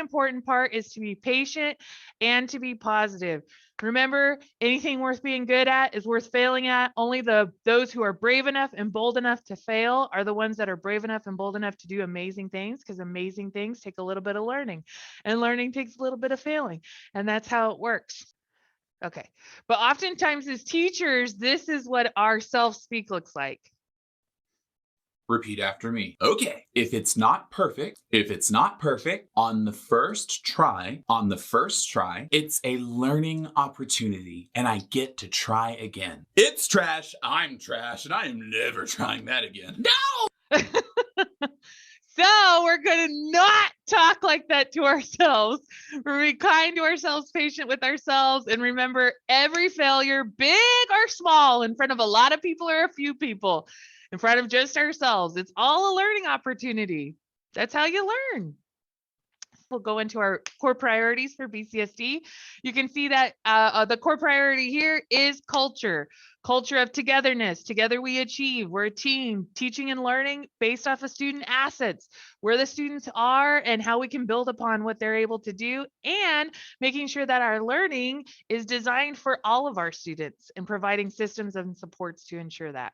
important part is to be patient and to be positive. Remember, anything worth being good at is worth failing at. Only those who are brave enough and bold enough to fail are the ones that are brave enough and bold enough to do amazing things, because amazing things take a little bit of learning, and learning takes a little bit of failing. And that's how it works. Okay. But oftentimes as teachers, this is what our self-speak looks like. Repeat after me. Okay. If it's not perfect on the first try, it's a learning opportunity and I get to try again. It's trash, I'm trash, and I am never trying that again. No! So we're going to not talk like that to ourselves. We're be kind to ourselves, patient with ourselves, and remember every failure, big or small, in front of a lot of people or a few people, in front of just ourselves, it's all a learning opportunity. That's how you learn. We'll go into our core priorities for BCSD. You can see that the core priority here is culture of togetherness. Together we achieve. We're a team, teaching and learning based off of student assets, where the students are and how we can build upon what they're able to do, and making sure that our learning is designed for all of our students and providing systems and supports to ensure that.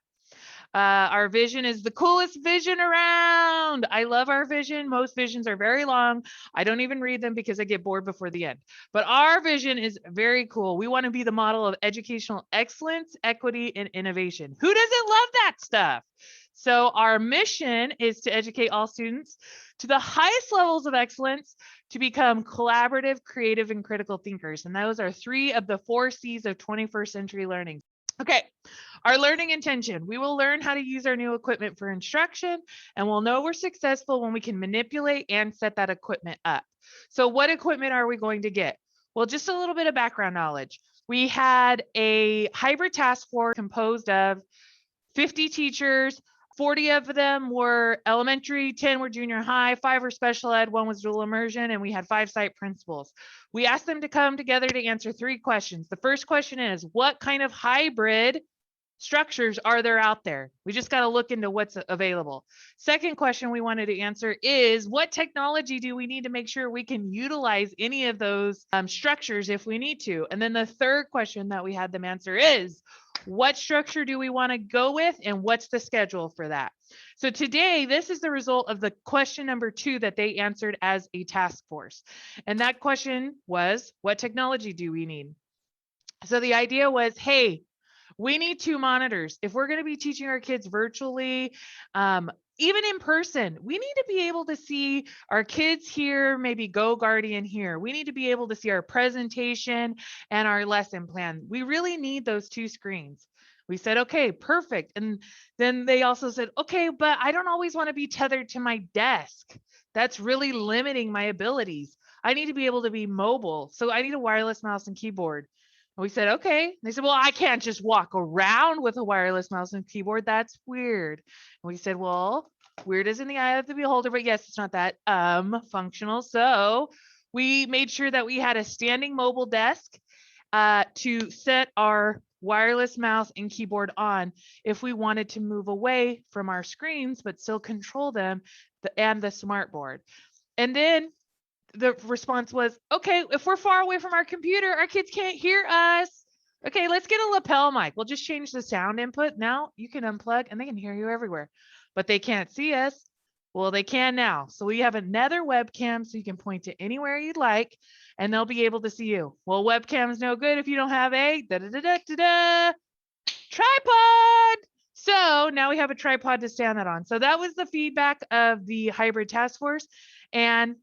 Our vision is the coolest vision around. I love our vision. Most visions are very long. I don't even read them because I get bored before the end. But our vision is very cool. We want to be the model of educational excellence, equity, and innovation. Who doesn't love that stuff? So our mission is to educate all students to the highest levels of excellence to become collaborative, creative, and critical thinkers. And those are 3 of the 4 C's of 21st century learning. Okay, our learning intention. We will learn how to use our new equipment for instruction, and we'll know we're successful when we can manipulate and set that equipment up. So what equipment are we going to get? Well, just a little bit of background knowledge. We had a hybrid task force composed of 50 teachers. 40 of them were elementary, 10 were junior high, 5 were special ed, 1 was dual immersion, and we had 5 site principals. We asked them to come together to answer 3 questions. The first question is, what kind of hybrid structures are there out there? We just got to look into what's available. Second question we wanted to answer is, what technology do we need to make sure we can utilize any of those structures if we need to? And then the third question that we had them answer is, what structure do we want to go with, and what's the schedule for that? So today, this is the result of the question number 2 that they answered as a task force. And that question was, what technology do we need? So the idea was, hey, we need 2 monitors. If we're going to be teaching our kids virtually, even in person, we need to be able to see our kids here, maybe Go Guardian here. We need to be able to see our presentation and our lesson plan. We really need those 2 screens. We said, okay, perfect. And then they also said, okay, but I don't always want to be tethered to my desk. That's really limiting my abilities. I need to be able to be mobile. So I need a wireless mouse and keyboard. And we said, okay. They said, well, I can't just walk around with a wireless mouse and keyboard. That's weird. And we said, well, weird is in the eye of the beholder, but yes, it's not that functional. So we made sure that we had a standing mobile desk to set our wireless mouse and keyboard on if we wanted to move away from our screens, but still control them and the smart board. And then the response was, okay, if we're far away from our computer, our kids can't hear us. Okay, let's get a lapel mic. We'll just change the sound input. Now you can unplug and they can hear you everywhere, but they can't see us. Well, they can now. So we have another webcam so you can point to anywhere you'd like and they'll be able to see you. Well, webcam's no good if you don't have a tripod. So now we have a tripod to stand that on. So that was the feedback of the hybrid task force. And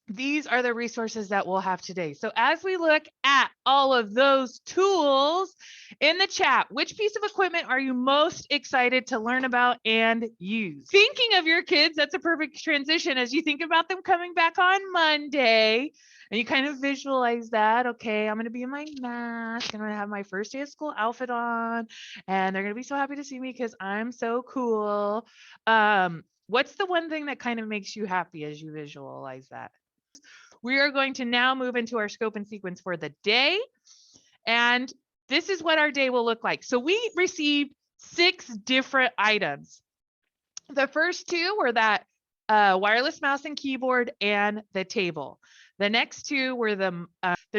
these are the resources that we'll have today. So as we look at all of those tools in the chat, which piece of equipment are you most excited to learn about and use? Thinking of your kids, that's a perfect transition as you think about them coming back on Monday and you kind of visualize that. Okay, I'm going to be in my mask. I'm going to have my first day of school outfit on and they're going to be so happy to see me because I'm so cool. What's the one thing that kind of makes you happy as you visualize that? We are going to now move into our scope and sequence for the day. And this is what our day will look like. So we received 6 different items. The first 2 were that wireless mouse and keyboard and the table. The next two were the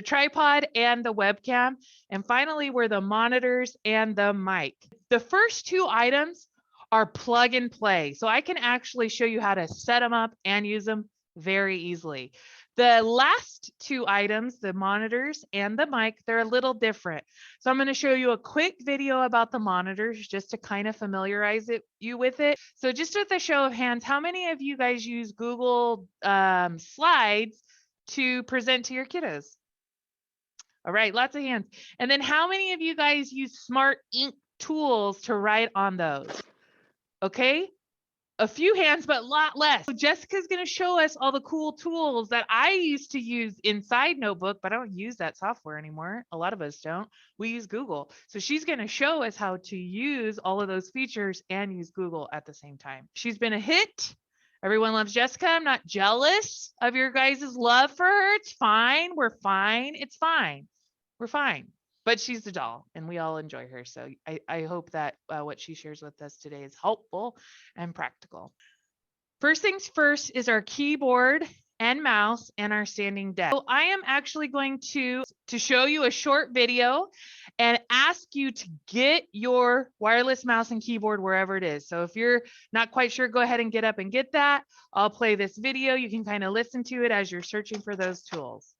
tripod and the webcam. And finally were the monitors and the mic. The first two items are plug and play. So I can actually show you how to set them up and use them very easily. The last two items, the monitors and the mic, they're a little different. So I'm going to show you a quick video about the monitors just to kind of familiarize you with it. So just with a show of hands, how many of you guys use Google Slides to present to your kiddos? All right, lots of hands. And then how many of you guys use smart ink tools to write on those? Okay, a few hands, but a lot less. So Jessica's going to show us all the cool tools that I used to use inside Notebook, but I don't use that software anymore. A lot of us don't. We use Google. So she's going to show us how to use all of those features and use Google at the same time. She's been a hit. Everyone loves Jessica. I'm not jealous of your guys' love for her. It's fine. We're fine. It's fine. We're fine. But she's the doll and we all enjoy her. So I hope that what she shares with us today is helpful and practical. First things first is our keyboard and mouse and our standing desk. So I am actually going to show you a short video and ask you to get your wireless mouse and keyboard wherever it is. So if you're not quite sure, go ahead and get up and get that. I'll play this video. You can kind of listen to it as you're searching for those tools.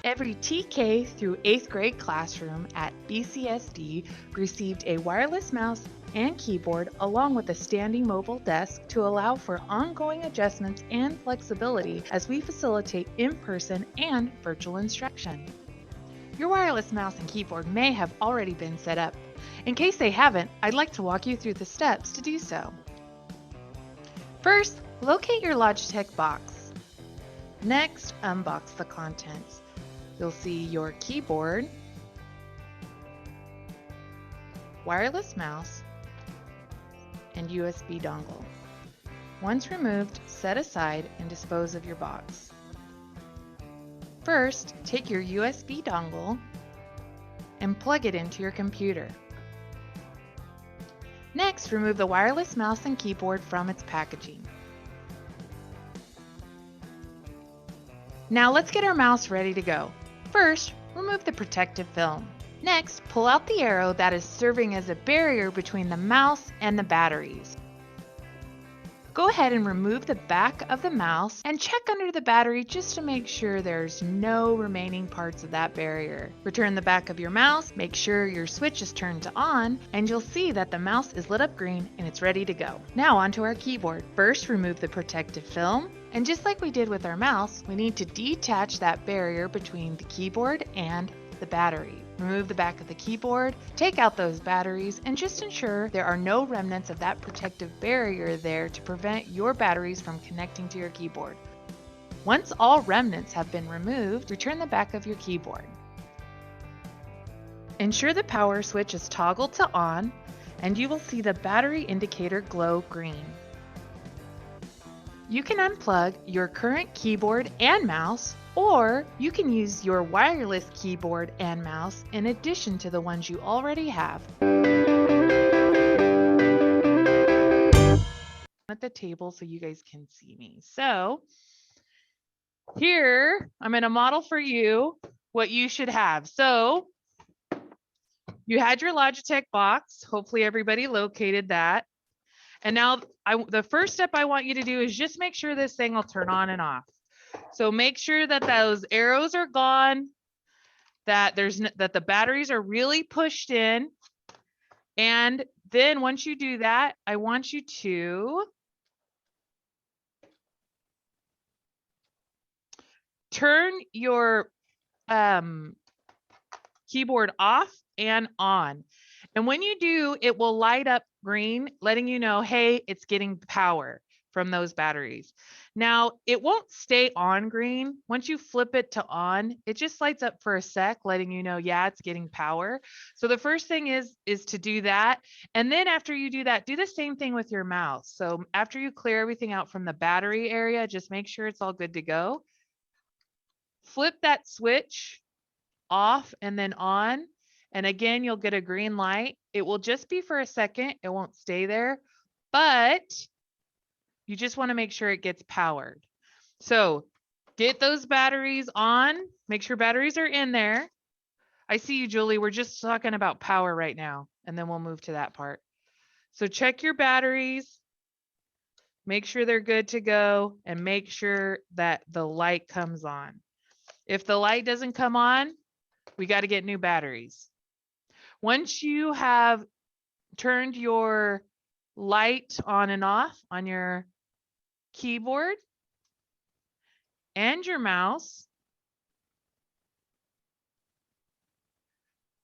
Every TK through 8th grade classroom at BCSD received a wireless mouse and keyboard along with a standing mobile desk to allow for ongoing adjustments and flexibility as we facilitate in-person and virtual instruction. Your wireless mouse and keyboard may have already been set up. In case they haven't, I'd like to walk you through the steps to do so. First, locate your Logitech box. Next, unbox the contents. You'll see your keyboard, wireless mouse, and USB dongle. Once removed, set aside and dispose of your box. First, take your USB dongle and plug it into your computer. Next, remove the wireless mouse and keyboard from its packaging. Now let's get our mouse ready to go. First, remove the protective film. Next, pull out the arrow that is serving as a barrier between the mouse and the batteries. Go ahead and remove the back of the mouse and check under the battery just to make sure there's no remaining parts of that barrier. Return the back of your mouse, make sure your switch is turned to on, and you'll see that the mouse is lit up green and it's ready to go. Now onto our keyboard. First, remove the protective film. And just like we did with our mouse, we need to detach that barrier between the keyboard and the battery. Remove the back of the keyboard, take out those batteries, and just ensure there are no remnants of that protective barrier there to prevent your batteries from connecting to your keyboard. Once all remnants have been removed, return the back of your keyboard. Ensure the power switch is toggled to on, and you will see the battery indicator glow green. You can unplug your current keyboard and mouse, or you can use your wireless keyboard and mouse in addition to the ones you already have. At the table so you guys can see me. So here I'm going to model for you what you should have. So you had your Logitech box. Hopefully everybody located that. And now the first step I want you to do is just make sure this thing will turn on and off. So make sure that those arrows are gone, that that the batteries are really pushed in. And then once you do that, I want you to turn your keyboard off and on. And when you do, it will light up green, letting you know, hey, it's getting power from those batteries. Now, it won't stay on green. Once you flip it to on, it just lights up for a sec, letting you know, yeah, it's getting power. So the first thing is to do that. And then after you do that, do the same thing with your mouse. So after you clear everything out from the battery area, just make sure it's all good to go. Flip that switch off and then on. And again, you'll get a green light. It will just be for a second. It won't stay there, but you just want to make sure it gets powered. So get those batteries on. Make sure batteries are in there. I see you, Julie. We're just talking about power right now, and then we'll move to that part. So check your batteries. Make sure they're good to go, and make sure that the light comes on. If the light doesn't come on, we got to get new batteries. Once you have turned your light on and off on your keyboard and your mouse,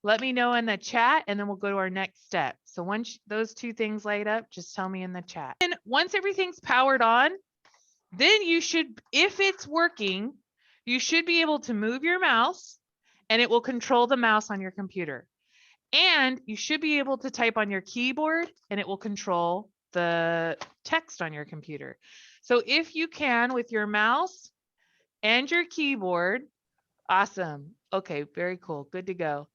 let me know in the chat, and then we'll go to our next step. So once those two things light up, just tell me in the chat. And once everything's powered on, then you should, if it's working, you should be able to move your mouse, and it will control the mouse on your computer. And you should be able to type on your keyboard, and it will control the text on your computer. So if you can with your mouse and your keyboard, awesome. Okay, very cool. Good to go.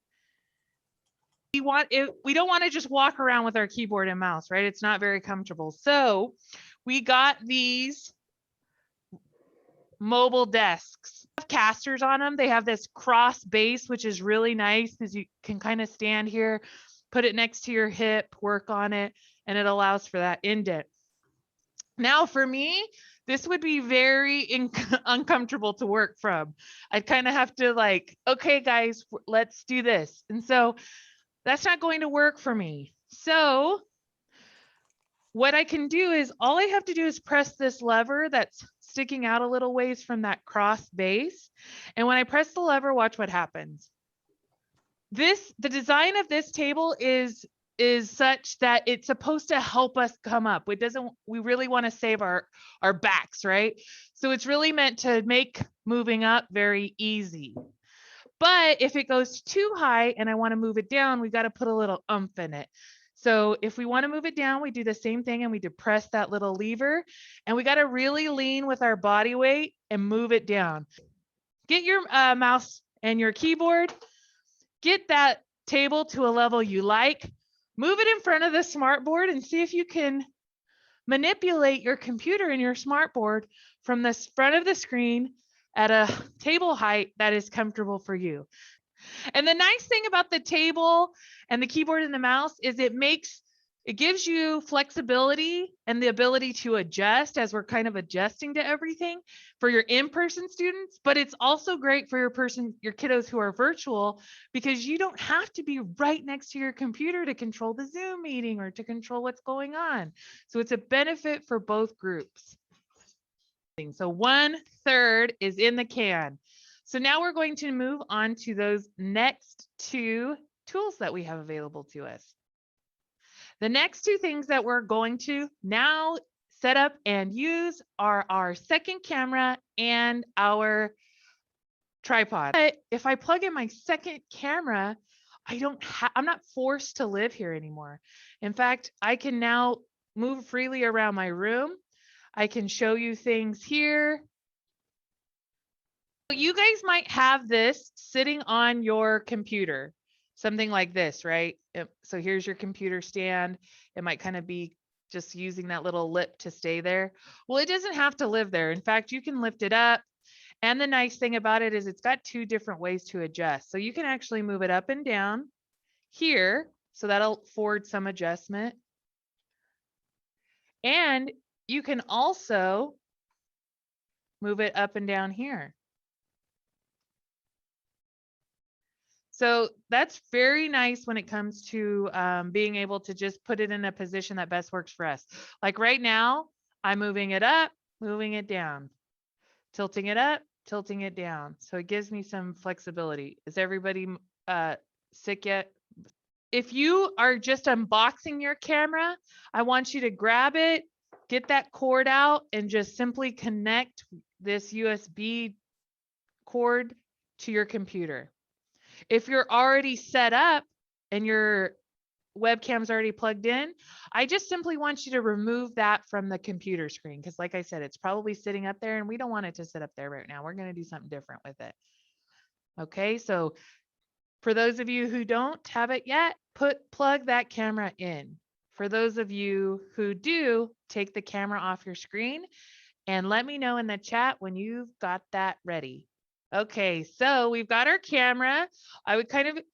We don't want to just walk around with our keyboard and mouse, right? It's not very comfortable. So we got these mobile desks. They have casters on them. They have this cross base, which is really nice because you can kind of stand here, put it next to your hip, work on it, and it allows for that indent. Now for me, this would be very uncomfortable to work from. I'd kind of have to like, okay, guys, let's do this. And so that's not going to work for me. So what I can do is all I have to do is press this lever that's sticking out a little ways from that cross base. And when I press the lever, watch what happens. The design of this table is such that it's supposed to help us come up. We really want to save our backs, right? So it's really meant to make moving up very easy. But if it goes too high and I want to move it down, we got to put a little oomph in it. So if we want to move it down, we do the same thing and we depress that little lever, and we got to really lean with our body weight and move it down. Get your mouse and your keyboard, get that table to a level you like, move it in front of the smart board and see if you can manipulate your computer and your smart board from the front of the screen at a table height that is comfortable for you. And the nice thing about the table and the keyboard and the mouse is it gives you flexibility and the ability to adjust as we're kind of adjusting to everything for your in-person students, but it's also great for your kiddos who are virtual, because you don't have to be right next to your computer to control the Zoom meeting or to control what's going on. So it's a benefit for both groups. So 1/3 is in the can. So now we're going to move on to those next two tools that we have available to us. The next two things that we're going to now set up and use are our second camera and our tripod. But if I plug in my second camera, I'm not forced to live here anymore. In fact, I can now move freely around my room. I can show you things here. You guys might have this sitting on your computer, something like this, right? So here's your computer stand. It might kind of be just using that little lip to stay there. Well, it doesn't have to live there. In fact, you can lift it up. And the nice thing about it is it's got two different ways to adjust. So you can actually move it up and down here. So that'll afford some adjustment. And you can also move it up and down here. So that's very nice when it comes to being able to just put it in a position that best works for us. Like right now, I'm moving it up, moving it down, tilting it up, tilting it down. So it gives me some flexibility. Is everybody sick yet? If you are just unboxing your camera, I want you to grab it, get that cord out, and just simply connect this USB cord to your computer. If you're already set up and your webcam's already plugged in, I just simply want you to remove that from the computer screen, because like I said, it's probably sitting up there and we don't want it to sit up there right now. We're going to do something different with it. Okay, so For those of you who don't have it yet, plug that camera in. For those of you who do, take the camera off your screen and let me know in the chat when you've got that ready. Okay, so we've got our camera.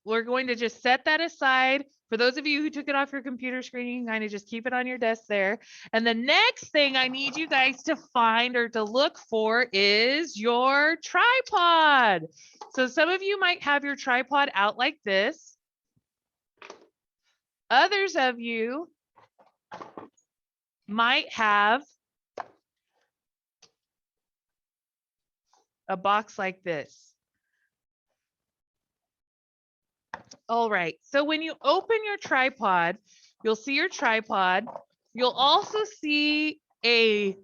We're going to just set that aside. For those of you who took it off your computer screen, you can kind of just keep it on your desk there. And the next thing I need you guys to find or to look for is your tripod. So some of you might have your tripod out like this. Others of you might have a box like this. All right, so when you open your tripod, you'll see your tripod. You'll also see a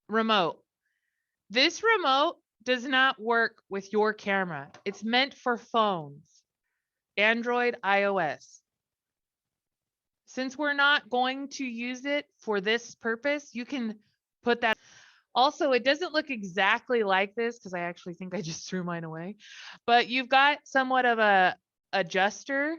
remote. This remote does not work with your camera. It's meant for phones, Android, iOS. Since we're not going to use it for this purpose, you can put that. Also, it doesn't look exactly like this because I actually think I just threw mine away, but you've got somewhat of a adjuster.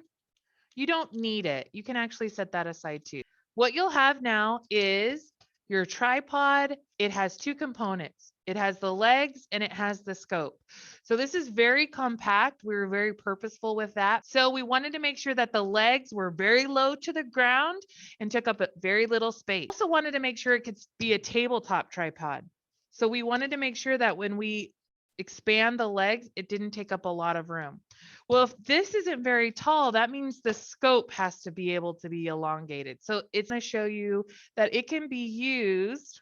You don't need it. You can actually set that aside too. What you'll have now is your tripod. It has two components. It has the legs and it has the scope. So this is very compact. We were very purposeful with that. So we wanted to make sure that the legs were very low to the ground and took up a very little space. Also wanted to make sure it could be a tabletop tripod. So we wanted to make sure that when we expand the legs, it didn't take up a lot of room. Well, if this isn't very tall, that means the scope has to be able to be elongated. So it's going to show you that it can be used.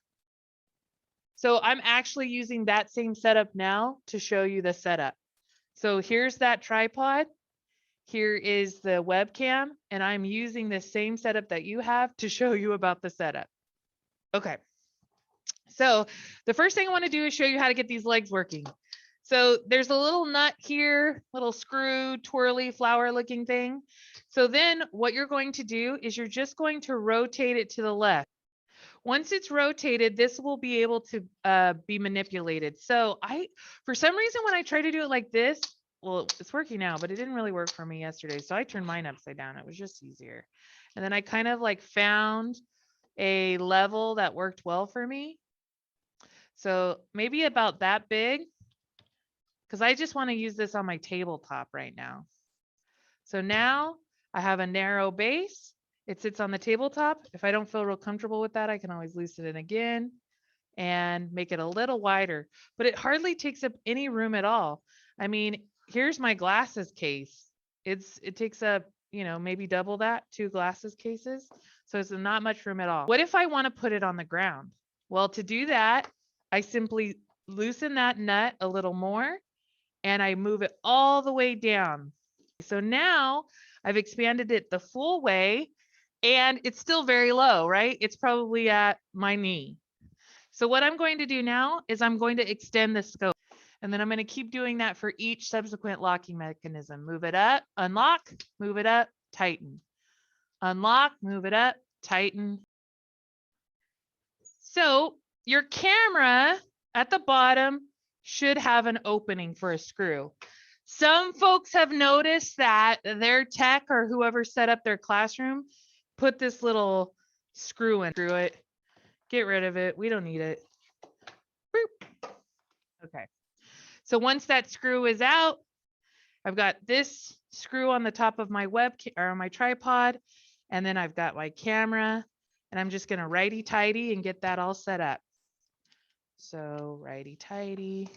So I'm actually using that same setup now to show you the setup. So here's that tripod. Here is the webcam, and I'm using the same setup that you have to show you about the setup. Okay. So the first thing I want to do is show you how to get these legs working. So there's a little nut here, little screw, twirly flower looking thing. So then what you're going to do is you're just going to rotate it to the left. Once it's rotated, this will be able to be manipulated. So for some reason, when I try to do it like this, well, it's working now, but it didn't really work for me yesterday. So I turned mine upside down. It was just easier. And then I kind of like found a level that worked well for me. So maybe about that big, because I just want to use this on my tabletop right now. So now I have a narrow base. It sits on the tabletop. If I don't feel real comfortable with that, I can always loosen it again and make it a little wider, but it hardly takes up any room at all. I mean, here's my glasses case. It takes up, maybe double that, 2 glasses cases. So it's not much room at all. What if I want to put it on the ground? Well, to do that, I simply loosen that nut a little more and I move it all the way down. So now I've expanded it the full way and it's still very low, right? It's probably at my knee. So what I'm going to do now is I'm going to extend the scope. And then I'm going to keep doing that for each subsequent locking mechanism. Move it up, unlock, move it up, tighten. Unlock, move it up, tighten. So your camera at the bottom should have an opening for a screw. Some folks have noticed that their tech or whoever set up their classroom put this little screw in. Screw it. Get rid of it. We don't need it. Boop. Okay. So once that screw is out, I've got this screw on the top of my my tripod, and then I've got my camera, and I'm just going to righty tighty and get that all set up. So righty tighty.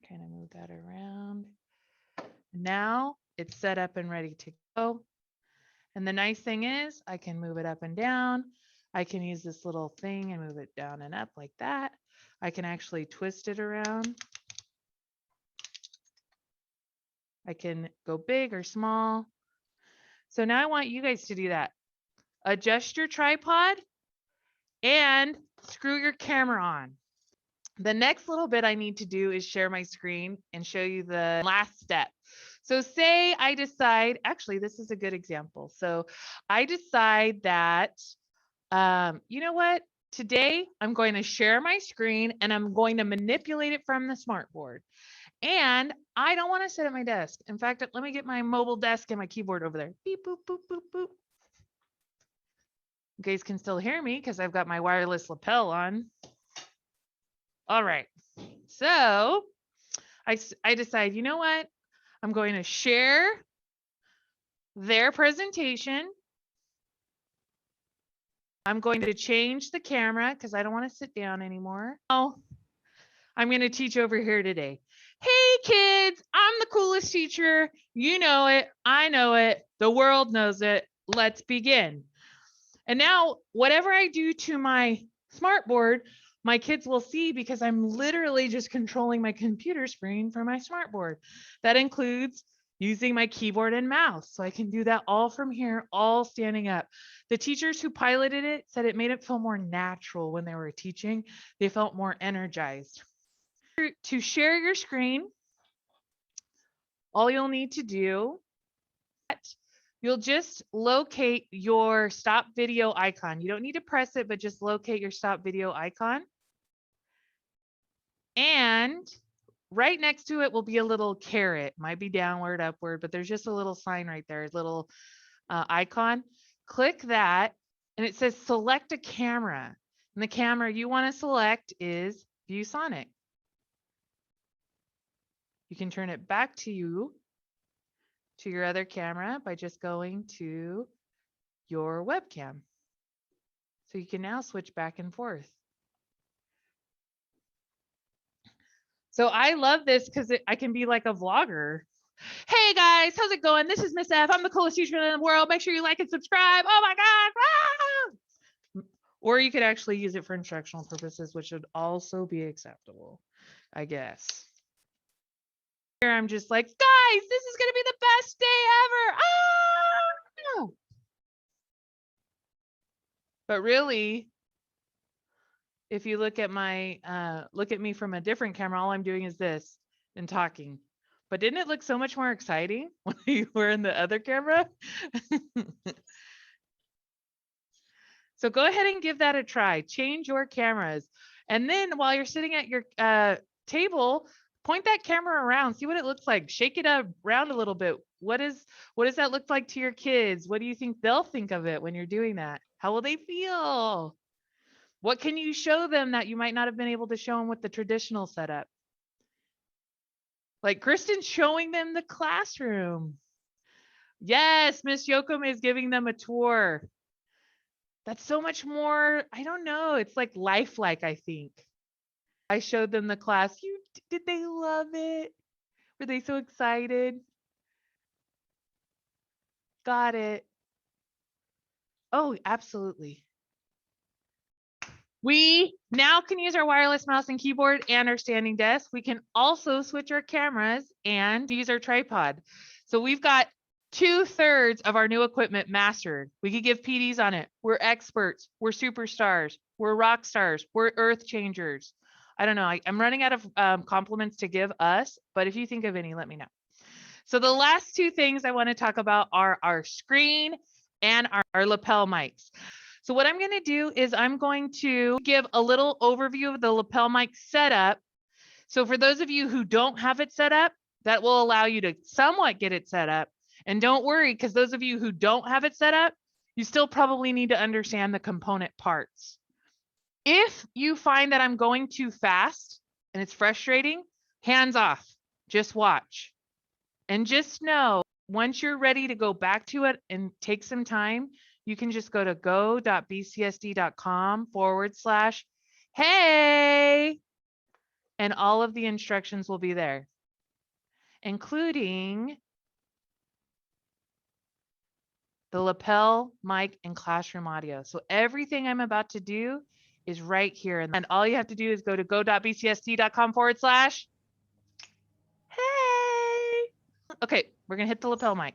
Kind of move that around. Now it's set up and ready to go. And the nice thing is I can move it up and down. I can use this little thing and move it down and up like that. I can actually twist it around. I can go big or small. So now I want you guys to do that. Adjust your tripod and screw your camera on. The next little bit I need to do is share my screen and show you the last step. So say I decide, actually, this is a good example. So I decide that, you know what? Today, I'm going to share my screen and I'm going to manipulate it from the smartboard. And I don't want to sit at my desk. In fact, let me get my mobile desk and my keyboard over there. Beep, boop, boop, boop, boop. You guys can still hear me because I've got my wireless lapel on. All right. So I decide, you know what? I'm going to share their presentation. I'm going to change the camera because I don't want to sit down anymore. Oh, I'm going to teach over here today. Hey kids, I'm the coolest teacher. You know it. I know it. The world knows it. Let's begin. And now whatever I do to my smartboard, my kids will see because I'm literally just controlling my computer screen from my smartboard. That includes using my keyboard and mouse. So I can do that all from here, all standing up. The teachers who piloted it said it made it feel more natural when they were teaching. They felt more energized. To share your screen, all you'll need to do, you'll just locate your stop video icon. You don't need to press it, but just locate your stop video icon. And right next to it will be a little caret. Might be downward, upward, but there's just a little sign right there, a little icon. Click that, and it says select a camera. And the camera you want to select is ViewSonic. You can turn it back to your other camera by just going to your webcam. So you can now switch back and forth. So I love this because I can be like a vlogger. Hey guys, how's it going? This is Miss F. I'm the coolest teacher in the world. Make sure you like and subscribe. Oh my God. Ah! Or you could actually use it for instructional purposes, which would also be acceptable, I guess. Here I'm just like, guys, this is going to be the best day ever. Ah! But really, if you look at me from a different camera, all I'm doing is this and talking. But didn't it look so much more exciting when you were in the other camera? So go ahead and give that a try. Change your cameras. And then while you're sitting at your table, point that camera around. See what it looks like. Shake it around a little bit. What does that look like to your kids? What do you think they'll think of it when you're doing that? How will they feel? What can you show them that you might not have been able to show them with the traditional setup? Like Kristen's showing them the classroom. Yes, Miss Yoakum is giving them a tour. That's so much more, I don't know, it's like lifelike, I think. I showed them the class. Did they love it? Were they so excited? Got it. Oh, absolutely. We now can use our wireless mouse and keyboard and our standing desk. We can also switch our cameras and use our tripod. So we've got 2/3 of our new equipment mastered. We could give PDs on it. We're experts. We're superstars. We're rock stars. We're earth changers. I don't know. I'm running out of compliments to give us, but if you think of any, let me know. So the last two things I want to talk about are our screen and our lapel mics. So what I'm going to do is I'm going to give a little overview of the lapel mic setup. So for those of you who don't have it set up, that will allow you to somewhat get it set up. And don't worry, because those of you who don't have it set up, you still probably need to understand the component parts. If you find that I'm going too fast and it's frustrating, hands off, just watch. And just know, once you're ready to go back to it and take some time, you can just go to go.bcsd.com/hey, and all of the instructions will be there, including the lapel, mic, and classroom audio. So everything I'm about to do is right here. And all you have to do is go to go.bcsd.com/hey. Okay, we're going to hit the lapel mic.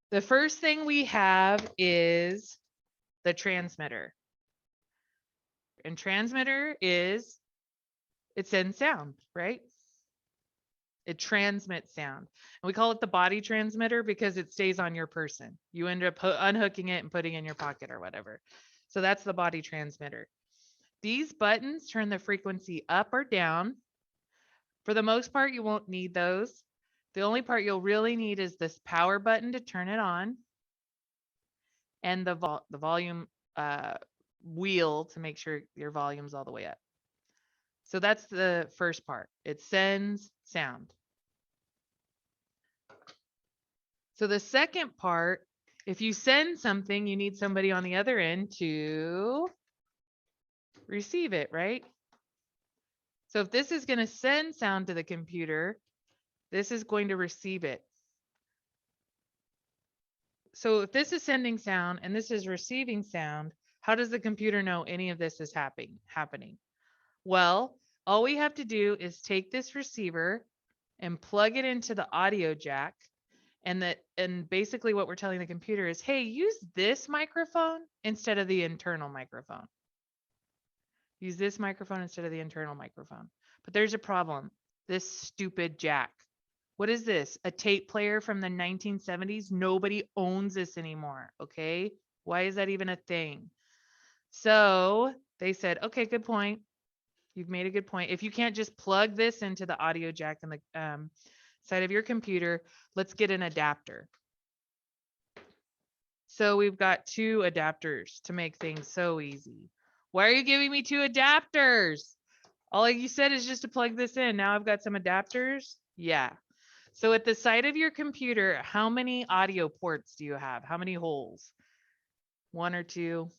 The first thing we have is the transmitter. And transmitter it sends sound, right? It transmits sound. And we call it the body transmitter because it stays on your person. You end up unhooking it and putting it in your pocket or whatever. So that's the body transmitter. These buttons turn the frequency up or down. For the most part, you won't need those. The only part you'll really need is this power button to turn it on and the volume wheel to make sure your volume's all the way up. So that's the first part. It sends sound. So the second part, if you send something, you need somebody on the other end to receive it, right? So if this is going to send sound to the computer, this is going to receive it. So if this is sending sound and this is receiving sound, how does the computer know any of this is happening? Well, all we have to do is take this receiver and plug it into the audio jack. And basically what we're telling the computer is, hey, use this microphone instead of the internal microphone. Use this microphone instead of the internal microphone. But there's a problem. This stupid jack. What is this? A tape player from the 1970s? Nobody owns this anymore, okay? Why is that even a thing? So they said, okay, good point. You've made a good point. If you can't just plug this into the audio jack in the side of your computer, let's get an adapter. So we've got 2 adapters to make things so easy. Why are you giving me 2 adapters? All you said is just to plug this in. Now I've got some adapters. Yeah. So at the side of your computer, how many audio ports do you have? How many holes? 1 or 2?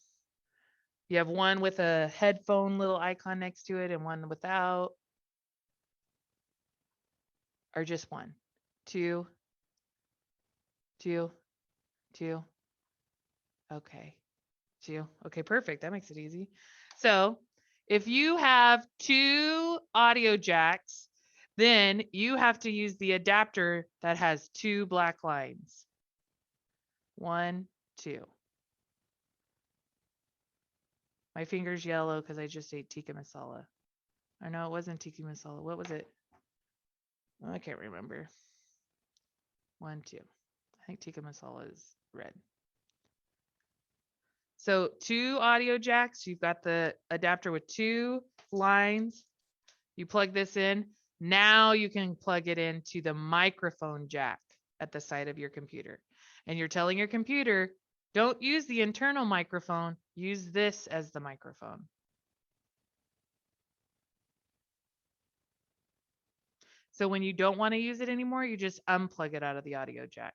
You have one with a headphone little icon next to it and one without? Or just 1? 2? 2? 2? Okay. 2. Okay, perfect. That makes it easy. So if you have 2 audio jacks, then you have to use the adapter that has 2 black lines. 1, 2. My finger's yellow because I just ate tikka masala. Or no, it wasn't tikka masala. What was it? Oh, I can't remember. 1, 2. I think tikka masala is red. So 2 audio jacks. You've got the adapter with 2 lines. You plug this in. Now you can plug it into the microphone jack at the side of your computer. And you're telling your computer, don't use the internal microphone. Use this as the microphone. So when you don't want to use it anymore, you just unplug it out of the audio jack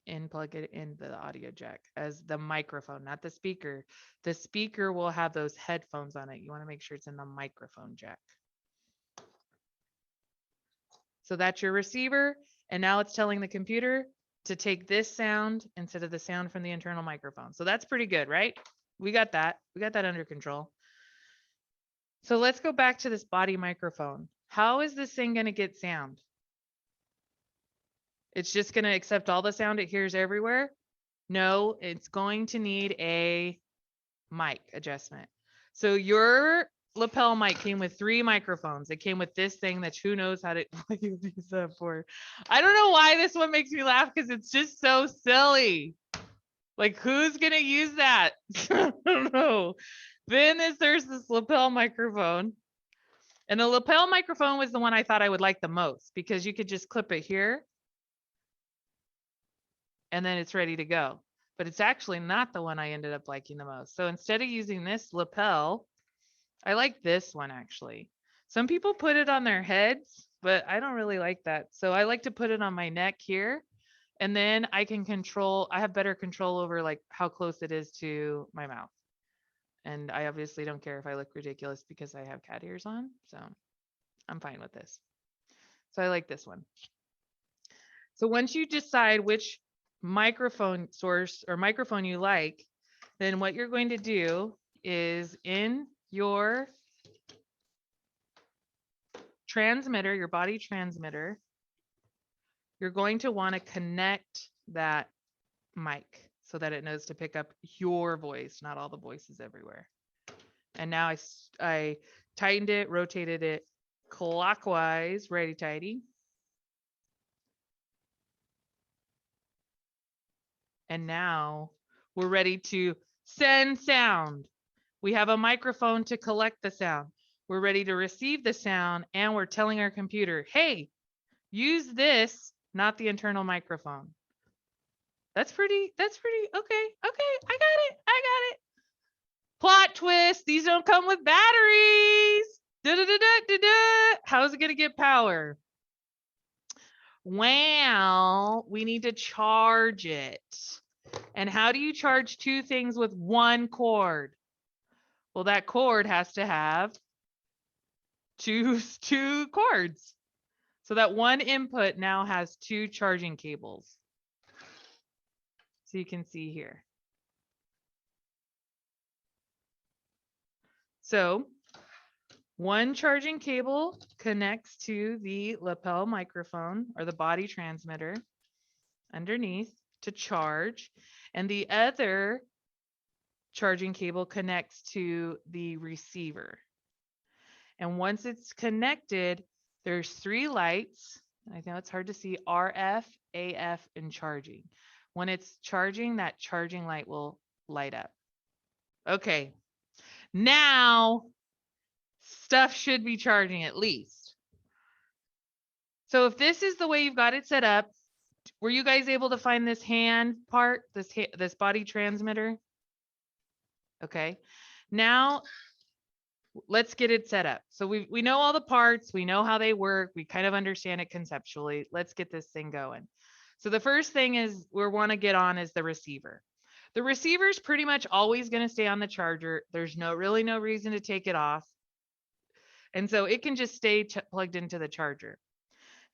and plug it into the audio jack as the microphone, not the speaker. The speaker will have those headphones on it. You want to make sure it's in the microphone jack. So that's your receiver. And now it's telling the computer to take this sound instead of the sound from the internal microphone. So that's pretty good, right? We got that. We got that under control. So let's go back to this body microphone. How is this thing going to get sound? It's just going to accept all the sound it hears everywhere? No, it's going to need a mic adjustment. So your lapel mic came with 3 microphones. It came with this thing that who knows how to use that for. I don't know why this one makes me laugh because it's just so silly. Like, who's going to use that? I don't know. Then there's this lapel microphone. And the lapel microphone was the one I thought I would like the most because you could just clip it here and then it's ready to go. But it's actually not the one I ended up liking the most. So instead of using this lapel, I like this one actually. Some people put it on their heads, but I don't really like that. So I like to put it on my neck here. And then I can control, I have better control over like how close it is to my mouth. And I obviously don't care if I look ridiculous because I have cat ears on. So I'm fine with this. So I like this one. So once you decide which microphone source or microphone you like, then what you're going to do is in your transmitter, your body transmitter, you're going to want to connect that mic so that it knows to pick up your voice, not all the voices everywhere. And now I tightened it, rotated it, clockwise, righty-tighty. And now we're ready to send sound. We have a microphone to collect the sound. We're ready to receive the sound, and we're telling our computer, hey, use this, not the internal microphone. That's pretty, okay, I got it. Plot twist, these don't come with batteries. How's it gonna get power? Well, we need to charge it. And how do you charge two things with one cord? Well, that cord has to have two cords. So that one input now has two charging cables. So you can see here. So one charging cable connects to the lapel microphone or the body transmitter underneath to charge, and the other charging cable connects to the receiver. And once it's connected, there's three lights. I know it's hard to see: RF, AF, and charging. When it's charging, that charging light will light up. Okay, now stuff should be charging at least. So if this is the way you've got it set up, were you guys able to find this hand part, this body transmitter? Okay, now let's get it set up. So we know all the parts, we know how they work, we kind of understand it conceptually. Let's get this thing going. So the first thing is we want to get on is the receiver. The receiver is pretty much always going to stay on the charger. There's really no reason to take it off. And so it can just stay plugged into the charger.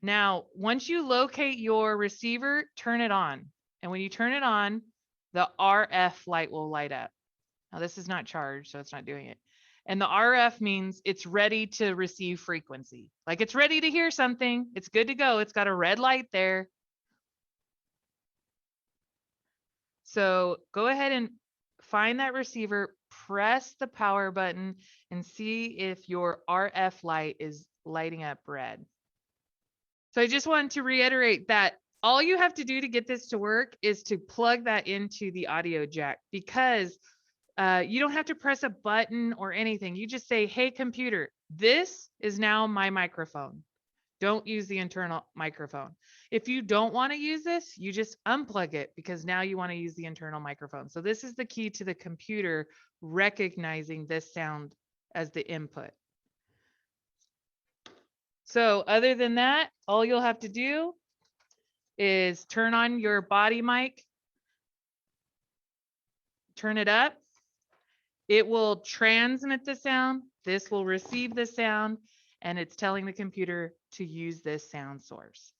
Now, once you locate your receiver, turn it on. And when you turn it on, the RF light will light up. Now, this is not charged, so it's not doing it. And the RF means it's ready to receive frequency. Like it's ready to hear something. It's good to go. It's got a red light there. So go ahead and find that receiver, press the power button, and see if your RF light is lighting up red. So I just wanted to reiterate that all you have to do to get this to work is to plug that into the audio jack, because you don't have to press a button or anything. You just say, hey, computer, this is now my microphone. Don't use the internal microphone. If you don't want to use this, you just unplug it, because now you want to use the internal microphone. So this is the key to the computer recognizing this sound as the input. So other than that, all you'll have to do is turn on your body mic, turn it up. It will transmit the sound. This will receive the sound, and it's telling the computer to use this sound source.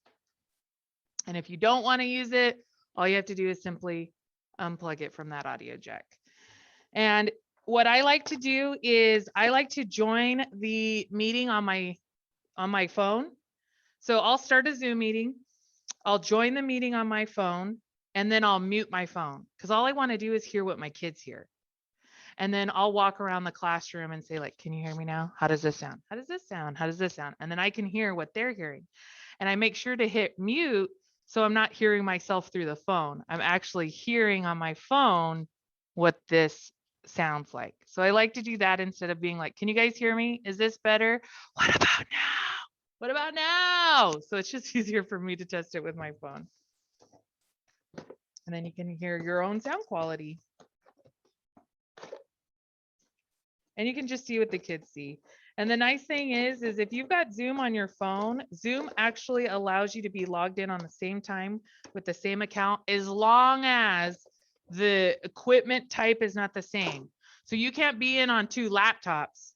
And if you don't want to use it, all you have to do is simply unplug it from that audio jack. And what I like to do is I like to join the meeting on my phone. So I'll start a Zoom meeting. I'll join the meeting on my phone, and then I'll mute my phone, because all I want to do is hear what my kids hear. And then I'll walk around the classroom and say, like, can you hear me now? How does this sound? How does this sound? How does this sound? And then I can hear what they're hearing. And I make sure to hit mute, so I'm not hearing myself through the phone. I'm actually hearing on my phone what this sounds like. So I like to do that instead of being like, can you guys hear me? Is this better? What about now? What about now? So it's just easier for me to test it with my phone. And then you can hear your own sound quality. And you can just see what the kids see. And the nice thing is if you've got Zoom on your phone, Zoom actually allows you to be logged in on the same time with the same account, as long as the equipment type is not the same. So you can't be in on two laptops.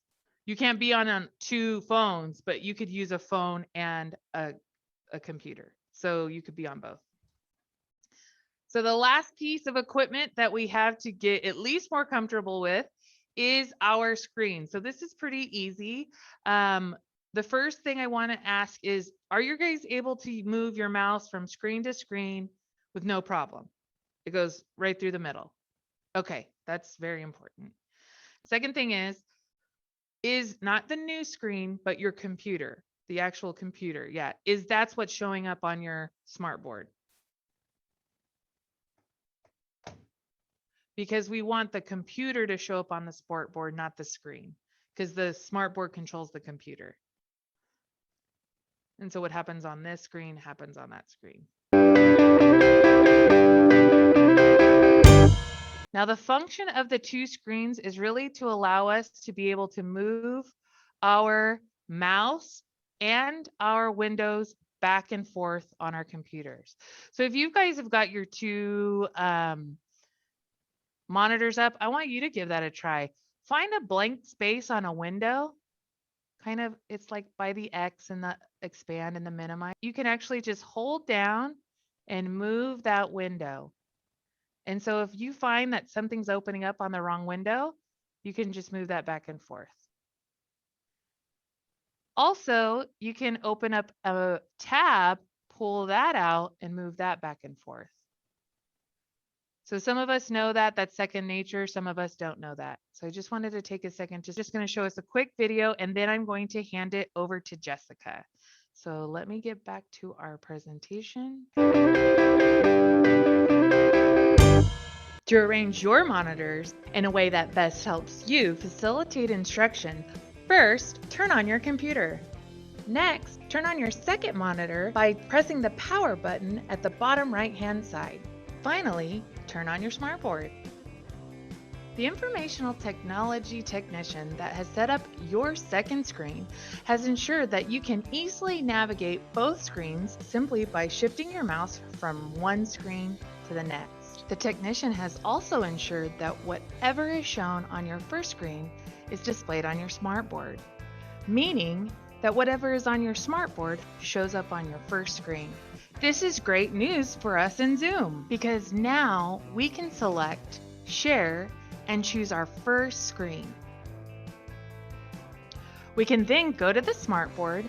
You can't be on two phones, but you could use a phone and a computer. So you could be on both. So the last piece of equipment that we have to get at least more comfortable with is our screen. So this is pretty easy. The first thing I want to ask is, are you guys able to move your mouse from screen to screen with no problem? It goes right through the middle. Okay, that's very important. Second thing is, is not the new screen, but your computer, the actual computer. Yeah, that's what's showing up on your smartboard. Because we want the computer to show up on the smartboard, not the screen, because the smartboard controls the computer. And so what happens on this screen happens on that screen. Now, the function of the two screens is really to allow us to be able to move our mouse and our windows back and forth on our computers. So if you guys have got your two monitors up, I want you to give that a try. Find a blank space on a window. Kind of, it's like by the X and the expand and the minimize. You can actually just hold down and move that window. And so if you find that something's opening up on the wrong window, you can just move that back and forth. Also, you can open up a tab, pull that out, and move that back and forth. So some of us know that, that's second nature. Some of us don't know that. So I just wanted to take a second, just going to show us a quick video, and then I'm going to hand it over to Jessica. So let me get back to our presentation. To arrange your monitors in a way that best helps you facilitate instruction, first, turn on your computer. Next, turn on your second monitor by pressing the power button at the bottom right-hand side. Finally, turn on your smartboard. The informational technology technician that has set up your second screen has ensured that you can easily navigate both screens simply by shifting your mouse from one screen to the next. The technician has also ensured that whatever is shown on your first screen is displayed on your smartboard, meaning that whatever is on your smartboard shows up on your first screen. This is great news for us in Zoom because now we can select, share, and choose our first screen. We can then go to the smartboard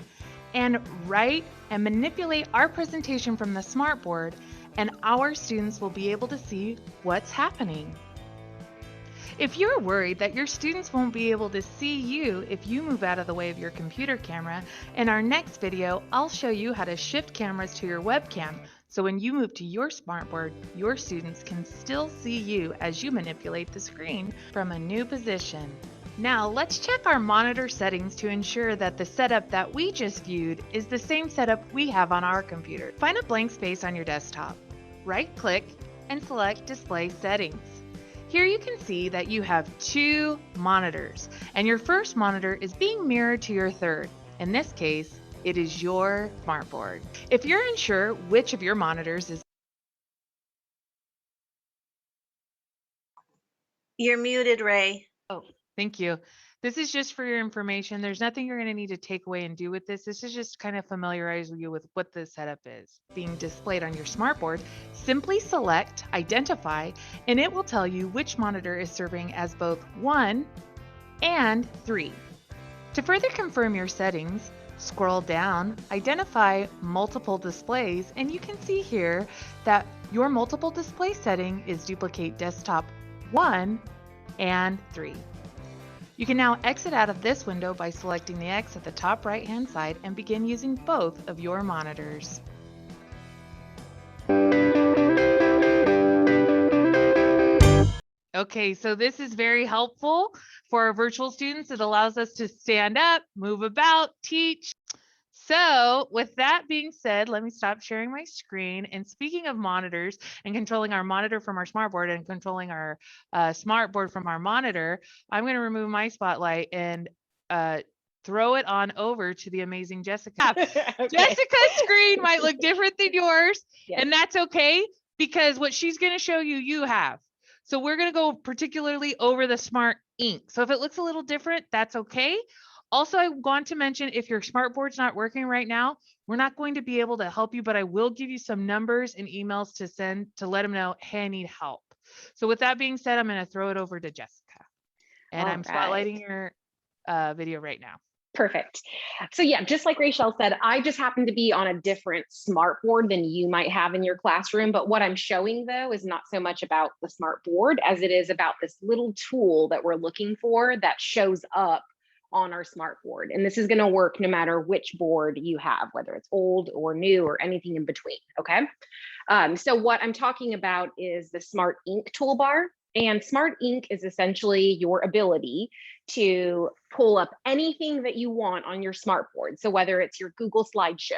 and write and manipulate our presentation from the smartboard, and our students will be able to see what's happening. If you're worried that your students won't be able to see you if you move out of the way of your computer camera, in our next video, I'll show you how to shift cameras to your webcam, so when you move to your smartboard, your students can still see you as you manipulate the screen from a new position. Now let's check our monitor settings to ensure that the setup that we just viewed is the same setup we have on our computer. Find a blank space on your desktop. Right-click and select Display Settings. Here you can see that you have two monitors, and your first monitor is being mirrored to your third. In this case, it is your smartboard. If you're unsure which of your monitors is... You're muted, Ray. Oh, thank you. This is just for your information. There's nothing you're going to need to take away and do with this. This is just kind of familiarize you with what the setup is. Being displayed on your smartboard, simply select Identify, and it will tell you which monitor is serving as both 1 and 3. To further confirm your settings, scroll down, identify multiple displays, and you can see here that your multiple display setting is duplicate desktop 1 and 3. You can now exit out of this window by selecting the X at the top right-hand side and begin using both of your monitors. Okay, so this is very helpful for our virtual students. It allows us to stand up, move about, teach. So with that being said, let me stop sharing my screen. And speaking of monitors and controlling our monitor from our smartboard and controlling our smartboard from our monitor, I'm going to remove my spotlight and throw it on over to the amazing Jessica. Okay. Jessica's screen might look different than yours, yes. And that's okay because what she's going to show you, you have. So we're going to go particularly over the Smart Ink. So if it looks a little different, that's okay. Also, I want to mention if your smartboard's not working right now, we're not going to be able to help you, but I will give you some numbers and emails to send to let them know, hey, I need help. So with that being said, I'm going to throw it over to Jessica. And I'm spotlighting your video right now. Perfect. So yeah, just like Rachel said, I just happen to be on a different smartboard than you might have in your classroom. But what I'm showing though is not so much about the smartboard as it is about this little tool that we're looking for that shows up on our smartboard. And this is going to work no matter which board you have, whether it's old or new or anything in between. Okay. So what I'm talking about is the Smart Ink toolbar. And Smart Ink is essentially your ability to pull up anything that you want on your smartboard. So whether it's your Google slideshow,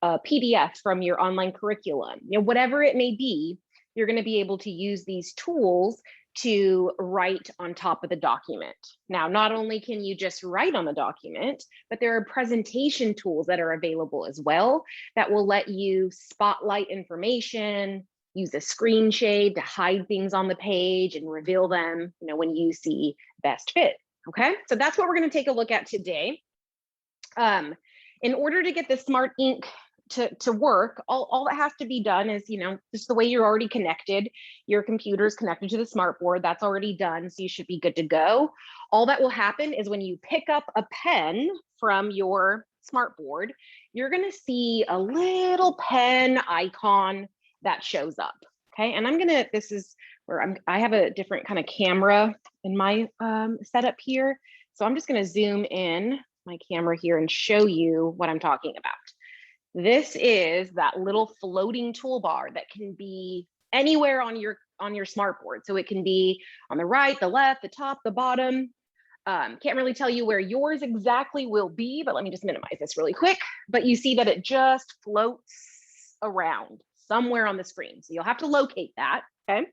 PDF from your online curriculum, whatever it may be, you're going to be able to use these tools to write on top of the document. Now, not only can you just write on the document, but there are presentation tools that are available as well that will let you spotlight information, use a screen shade to hide things on the page and reveal them, when you see best fit. Okay, so that's what we're going to take a look at today. In order to get the Smart Ink to work, all that has to be done is, just the way you're already connected, your computer is connected to the smartboard, that's already done, so you should be good to go. All that will happen is when you pick up a pen from your smartboard, you're going to see a little pen icon that shows up. Okay, and this is where I have a different kind of camera in my setup here, so I'm just going to zoom in my camera here and show you what I'm talking about. This is that little floating toolbar that can be anywhere on your smartboard. So it can be on the right, the left, the top, the bottom. Can't really tell you where yours exactly will be, but let me just minimize this really quick. But you see that it just floats around somewhere on the screen. So you'll have to locate that, okay?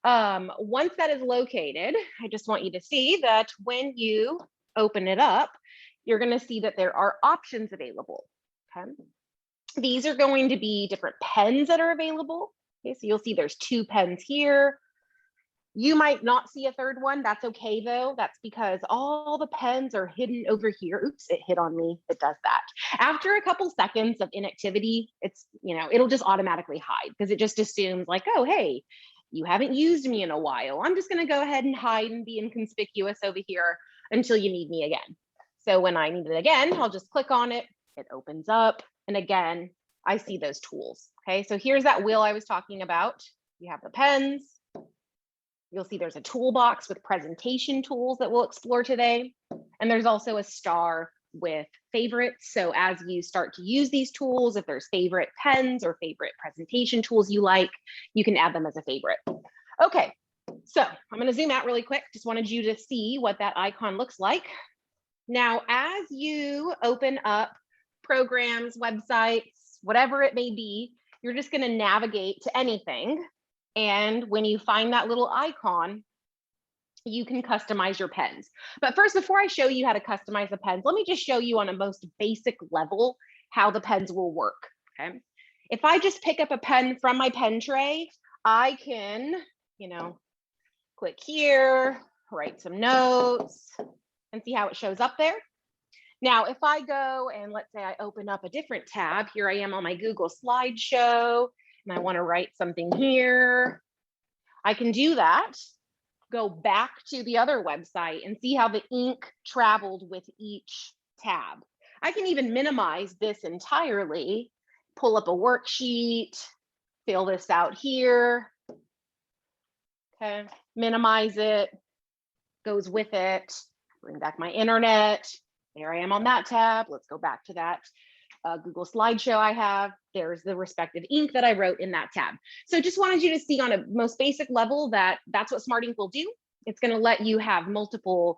Once that is located, I just want you to see that when you open it up, you're going to see that there are options available. Okay. These are going to be different pens that are available. Okay, so you'll see there's 2 pens here. You might not see a third one. That's okay though. That's because all the pens are hidden over here. Oops, it hit on me. It does that. After a couple seconds of inactivity, it'll just automatically hide because it just assumes like, oh, hey, you haven't used me in a while. I'm just going to go ahead and hide and be inconspicuous over here until you need me again. So when I need it again, I'll just click on it. It opens up, and again, I see those tools. Okay, so here's that wheel I was talking about. You have the pens. You'll see there's a toolbox with presentation tools that we'll explore today. And there's also a star with favorites. So as you start to use these tools, if there's favorite pens or favorite presentation tools you like, you can add them as a favorite. Okay, so I'm going to zoom out really quick. Just wanted you to see what that icon looks like. Now, as you open up programs, websites, whatever it may be, you're just going to navigate to anything. And when you find that little icon, you can customize your pens. But first, before I show you how to customize the pens, let me just show you on a most basic level how the pens will work. Okay. If I just pick up a pen from my pen tray, I can, click here, write some notes, and see how it shows up there. Now, if I go and let's say I open up a different tab, here I am on my Google slideshow, and I want to write something here, I can do that, go back to the other website and see how the ink traveled with each tab. I can even minimize this entirely, pull up a worksheet, fill this out here, okay, minimize it, goes with it, bring back my internet. There I am on that tab. Let's go back to that Google slideshow I have. There's the respective ink that I wrote in that tab. So just wanted you to see on a most basic level that that's what Smart Ink will do. It's going to let you have multiple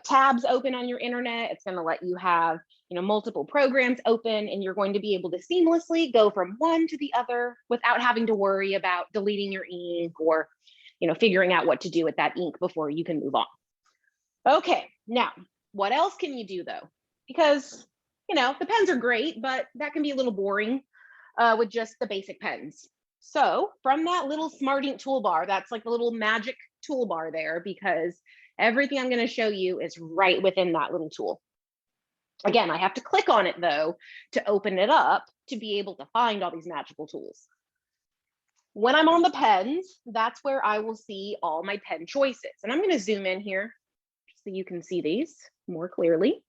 tabs open on your internet. It's going to let you have multiple programs open, and you're going to be able to seamlessly go from one to the other without having to worry about deleting your ink or figuring out what to do with that ink before you can move on. Okay, now, what else can you do though? Because, the pens are great, but that can be a little boring with just the basic pens. So from that little Smart Ink toolbar, that's like the little magic toolbar there, because everything I'm going to show you is right within that little tool. Again, I have to click on it though to open it up to be able to find all these magical tools. When I'm on the pens, that's where I will see all my pen choices. And I'm going to zoom in here so you can see these more clearly.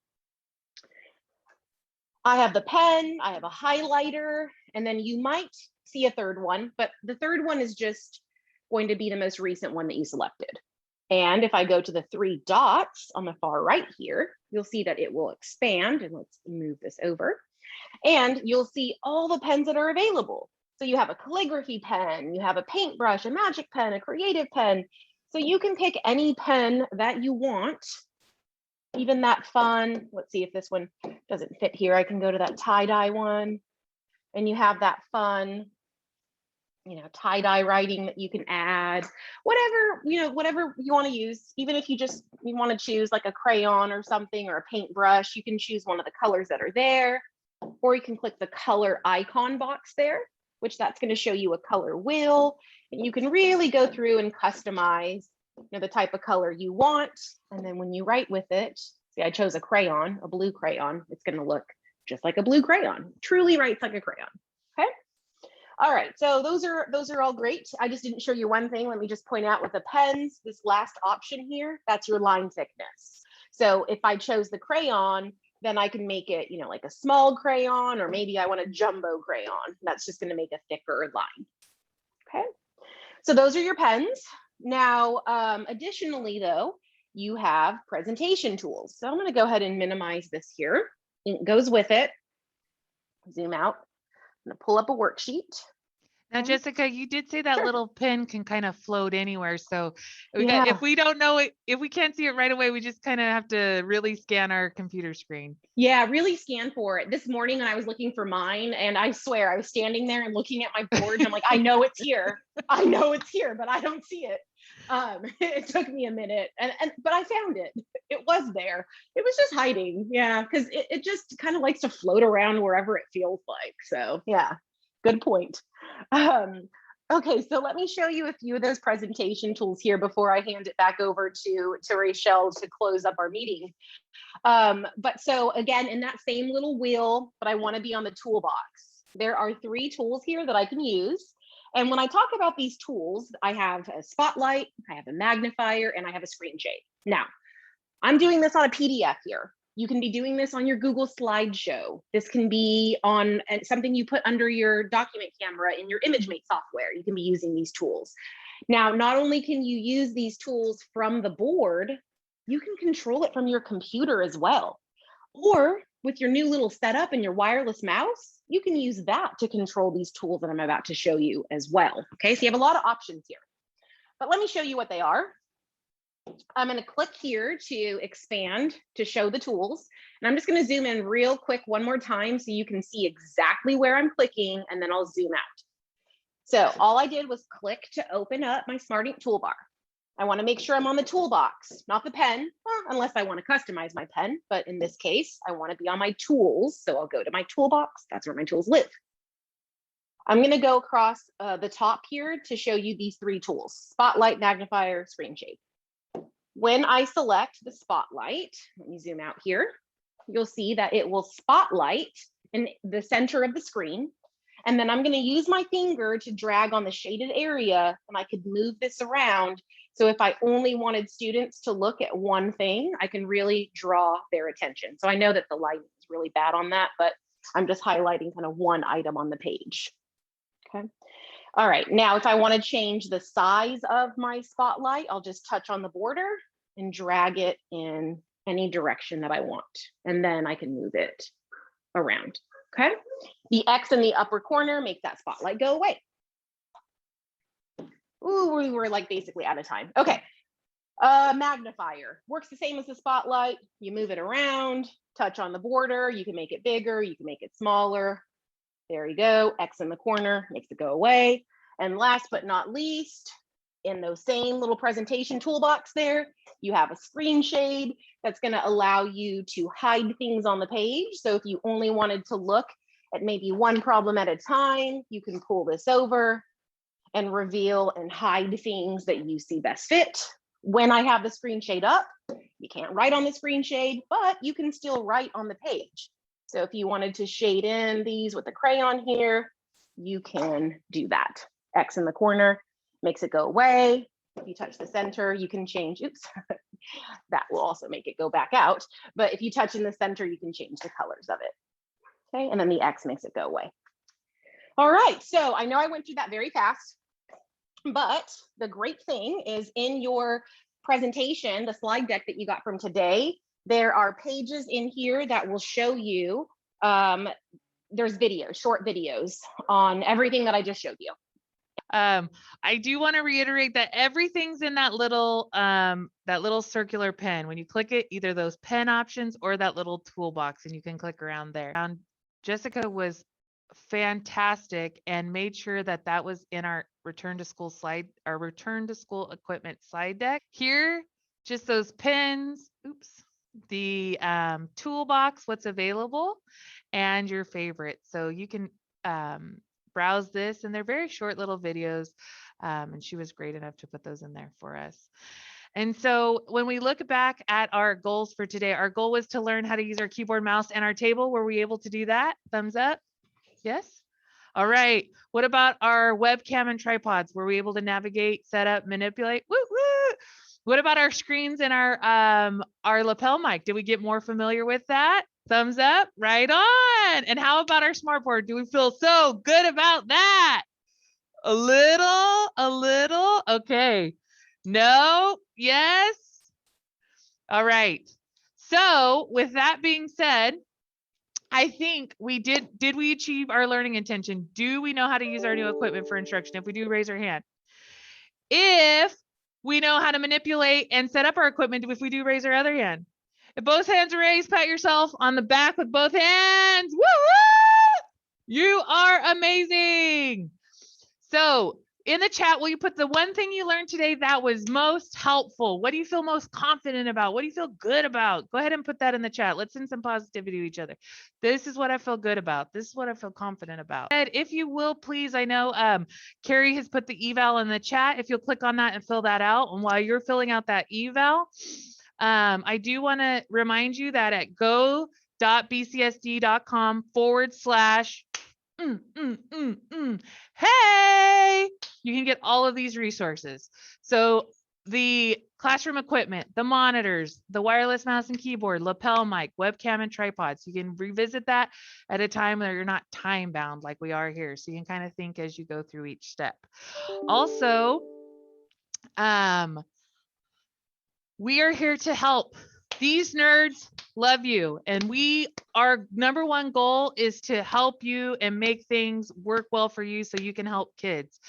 I have the pen, I have a highlighter, and then you might see a third one, but the third one is just going to be the most recent one that you selected. And if I go to the 3 dots on the far right here, you'll see that it will expand. And let's move this over. And you'll see all the pens that are available. So you have a calligraphy pen, you have a paintbrush, a magic pen, a creative pen. So you can pick any pen that you want, even that fun. Let's see if this one doesn't fit here. I can go to that tie-dye one. And you have that fun, tie-dye writing that you can add, whatever you want to use. Even if you want to choose like a crayon or something, or a paintbrush, you can choose one of the colors that are there, or you can click the color icon box there, which that's going to show you a color wheel. And you can really go through and customize, the type of color you want. And then when you write with it, see, I chose a crayon, a blue crayon. It's going to look just like a blue crayon. Truly writes like a crayon. Okay. All right, so those are all great. I just didn't show you one thing. Let me just point out with the pens, this last option here, that's your line thickness. So if I chose the crayon, then I can make it, like a small crayon, or maybe I want a jumbo crayon. That's just going to make a thicker line. Okay, so those are your pens. Now, additionally, though, you have presentation tools. So I'm going to go ahead and minimize this here. Ink goes with it. Zoom out. I'm going to pull up a worksheet. Now, Jessica, you did say that Sure. little pin can kind of float anywhere. So Yeah. if we don't know it, if we can't see it right away, we just kind of have to really scan our computer screen. Yeah, really scan for it. This morning I was looking for mine, and I swear I was standing there and looking at my board, and I'm like, I know it's here. I know it's here, but I don't see it. It took me a minute, but I found it. It was there. It was just hiding. Yeah, because it just kind of likes to float around wherever it feels like. So yeah, good point. Okay, so let me show you a few of those presentation tools here before I hand it back over to Rachel to close up our meeting. But so again, in that same little wheel, but I want to be on the toolbox. There are 3 tools here that I can use. And when I talk about these tools, I have a spotlight, I have a magnifier, and I have a screen shade. Now, I'm doing this on a PDF here. You can be doing this on your Google slideshow. This can be on something you put under your document camera in your ImageMate software. You can be using these tools. Now, not only can you use these tools from the board, you can control it from your computer as well. Or with your new little setup and your wireless mouse, you can use that to control these tools that I'm about to show you as well. Okay, so you have a lot of options here. But let me show you what they are. I'm going to click here to expand to show the tools. And I'm just going to zoom in real quick one more time so you can see exactly where I'm clicking, and then I'll zoom out. So all I did was click to open up my Smart Ink toolbar. I want to make sure I'm on the toolbox, not the pen, unless I want to customize my pen. But in this case, I want to be on my tools. So I'll go to my toolbox. That's where my tools live. I'm going to go across the top here to show you these 3 tools: spotlight, magnifier, screen shade. When I select the spotlight, let me zoom out here, you'll see that it will spotlight in the center of the screen. And then I'm going to use my finger to drag on the shaded area, and I could move this around. So if I only wanted students to look at one thing, I can really draw their attention. So I know that the lighting is really bad on that, but I'm just highlighting kind of one item on the page. Okay. All right, now if I want to change the size of my spotlight, I'll just touch on the border and drag it in any direction that I want. And then I can move it around, okay? The X in the upper corner makes that spotlight go away. Ooh, we were like basically out of time. Okay, magnifier works the same as the spotlight. You move it around, touch on the border, you can make it bigger, you can make it smaller. There you go, X in the corner makes it go away. And last but not least, in those same little presentation toolbox there, you have a screen shade that's going to allow you to hide things on the page. So if you only wanted to look at maybe one problem at a time, you can pull this over and reveal and hide things that you see best fit. When I have the screen shade up, you can't write on the screen shade, but you can still write on the page. So if you wanted to shade in these with a crayon here, you can do that. X in the corner makes it go away. If you touch the center, you can change, oops, that will also make it go back out. But if you touch in the center, you can change the colors of it. Okay, and then the X makes it go away. All right, so I know I went through that very fast, but the great thing is in your presentation, the slide deck that you got from today, there are pages in here that will show you, there's videos, short videos on everything that I just showed you. I do want to reiterate that everything's in that little circular pen. When you click it, either those pen options or that little toolbox, and you can click around there. Jessica was fantastic and made sure that that was in our return to school equipment slide deck. Here, just those pens, the toolbox, what's available, and your favorites. So you can browse this, and they're very short little videos, and she was great enough to put those in there for us. And so when we look back at our goals for today, our goal was to learn how to use our keyboard, mouse, and our table. Were we able to do that? Thumbs up. Yes. All right. What about our webcam and tripods? Were we able to navigate, set up, manipulate? Woo woo. What about our screens and our lapel mic? Did we get more familiar with that? Thumbs up. Right on. And how about our smartboard? Do we feel so good about that? A little. Okay. No. Yes. All right. So with that being said, I think we did we achieve our learning intention? Do we know how to use our new equipment for instruction? If we do, raise our hand. If we know how to manipulate and set up our equipment, if we do, raise our other hand. If both hands are raised, pat yourself on the back with both hands. Woo woo! You are amazing. So in the chat, will you put the one thing you learned today that was most helpful? What do you feel most confident about? What do you feel good about? Go ahead and put that in the chat. Let's send some positivity to each other. This is what I feel good about. This is what I feel confident about. If you will, please, I know Carrie has put the eval in the chat. If you'll click on that and fill that out. And while you're filling out that eval, I do want to remind you that at go.bcsd.com / hey, you can get all of these resources. So the classroom equipment, the monitors, the wireless mouse and keyboard, lapel mic, webcam, and tripods. You can revisit that at a time where you're not time bound like we are here. So you can kind of think as you go through each step. Also, we are here to help. These nerds love you, and our number one goal is to help you and make things work well for you so you can help kids.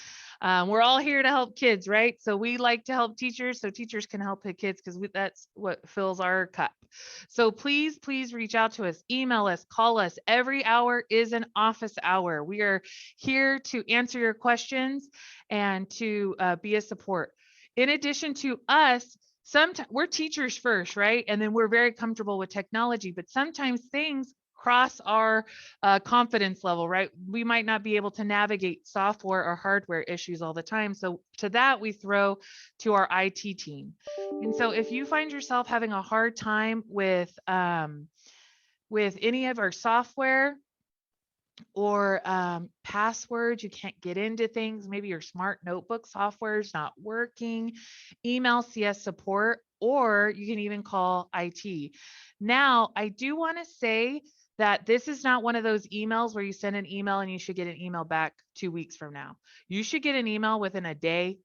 We're all here to help kids, right? So we like to help teachers so teachers can help the kids, because that's what fills our cup. So please reach out to us, email us, call us. Every hour is an office hour. We are here to answer your questions and to be a support. In addition to us, sometimes we're teachers first, right? And then we're very comfortable with technology, but sometimes things cross our confidence level, right? We might not be able to navigate software or hardware issues all the time. So to that, we throw to our IT team. And so if you find yourself having a hard time with any of our software or passwords, you can't get into things, maybe your smart notebook software is not working, email CS support, or you can even call IT. Now, I do want to say that this is not one of those emails where you send an email and you should get an email back 2 weeks from now. You should get an email within a day,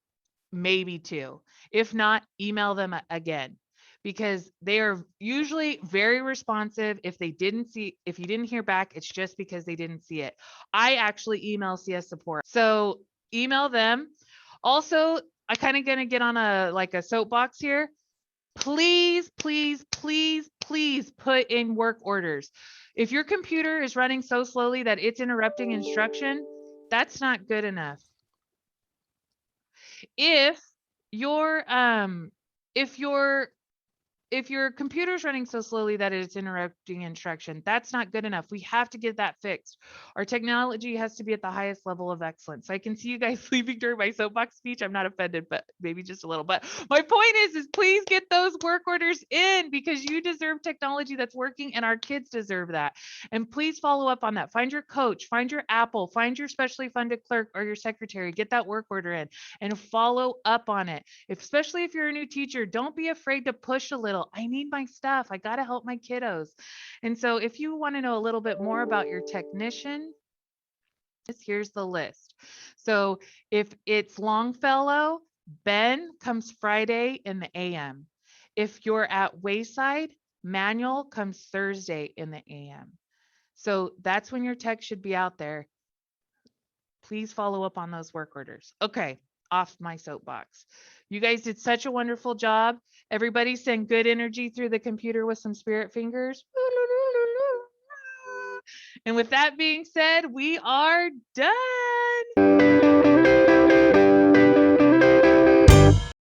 maybe 2. If not, email them again, because they are usually very responsive. If you didn't hear back, it's just because they didn't see it. I actually email CS support. So email them. Also, I kind of gonna get on a soapbox here. Please put in work orders. If your computer is running so slowly that it's interrupting instruction, that's not good enough. If your computer is running so slowly that it's interrupting instruction, that's not good enough. We have to get that fixed. Our technology has to be at the highest level of excellence. So I can see you guys sleeping during my soapbox speech. I'm not offended, but maybe just a little. But my point is please get those work orders in, because you deserve technology that's working and our kids deserve that. And please follow up on that. Find your coach, find your Apple, find your specially funded clerk or your secretary, get that work order in and follow up on it. Especially if you're a new teacher, don't be afraid to push a little. I need my stuff. I got to help my kiddos. And so if you want to know a little bit more about your technician, here's the list. So if it's Longfellow, Ben comes Friday in the AM. If you're at Wayside, Manuel comes Thursday in the AM. So that's when your tech should be out there. Please follow up on those work orders. Okay, off my soapbox. You guys did such a wonderful job. Everybody send good energy through the computer with some spirit fingers. And with that being said, we are done.